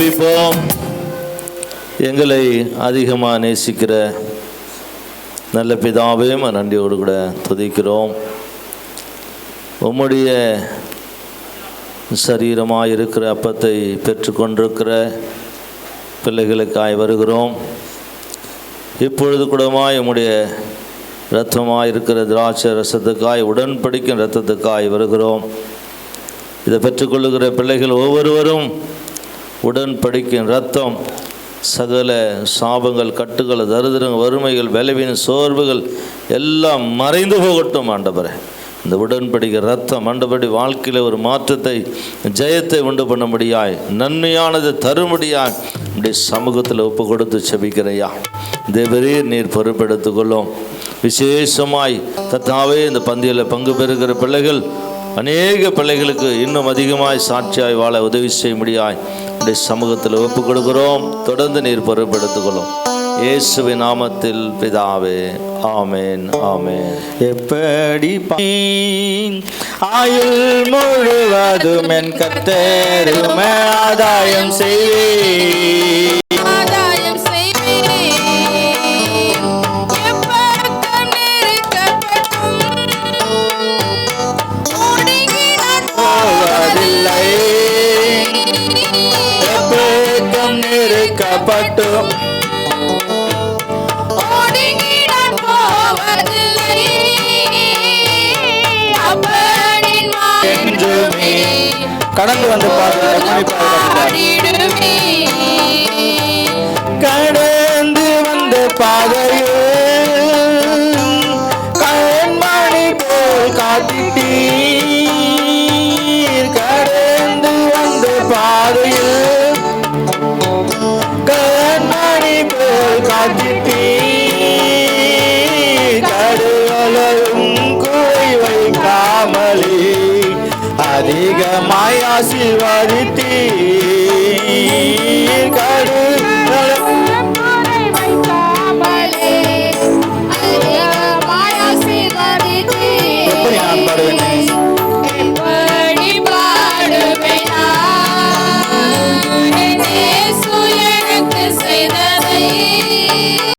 ஜெபிப்போம். எங்களை அதிகமாக நேசிக்கிற நல்ல பிதாவே, நன்றியோடு கூட துதிக்கிறோம். உம்முடைய சரீரமாக இருக்கிற அப்பத்தை பெற்றுக்கொண்டிருக்கிற பிள்ளைகளுக்காய் வருகிறோம். இப்பொழுது கூடமாய் உம்முடைய இரத்தமாக இருக்கிற திராட்சை ரசத்துக்காய், உடன்படிக்கும் இரத்தத்துக்காய் வருகிறோம். இதை பெற்றுக்கொள்ளுகிற பிள்ளைகள் ஒவ்வொருவரும் உடன்படிக்கும் இரத்தம் சகல சாபங்கள், கட்டுகள், தரித்திரங்கள், வறுமைகள், பலவீன, சோர்வுகள் எல்லாம் மறைந்து போகட்டும் ஆண்டவரே. இந்த உடன்படிக்கை ரத்தம் ஆண்டபடி வாழ்க்கையில் ஒரு மாற்றத்தை, ஜெயத்தை உண்டு பண்ணும்படியாய், நன்மையானதை தரும்படியாய் இப்படி சமூகத்தில் ஒப்பு கொடுத்து செபிக்கிறையா. தேவரே, நீர் பொறுப்பெடுத்துக்கொள்ளும். விசேஷமாய் கர்த்தாவே, இந்த பந்தியில் பங்கு பெறுகிற பிள்ளைகள் அநேக பிள்ளைகளுக்கு இன்னும் அதிகமாய் சாட்சியாய் வாழ உதவி செய்ய முடியாய் இப்படி சமூகத்தில் ஒப்பு கொடுக்கிறோம். தொடர்ந்து நீர் பொறுப்பெடுத்துக்கொள்ளும். இயேசுவின் நாமத்தில் பிதாவே, ஆமேன், ஆமேன். எப்படி ஆயுள் முழுவதும் என் கர்த்தருமே ஆதாயம் செய்வேன். கடந்து வந்து கடந்து வந்த பாதையில் கண்மணி போல் காத்திட்டீர். கடந்து வந்த பாதையில் கண்மணி போல் காத்திட்டீர். கடுவலும் குறை வைக்காமலே அதிகமாய் ஆசீர்வதித்தீர்.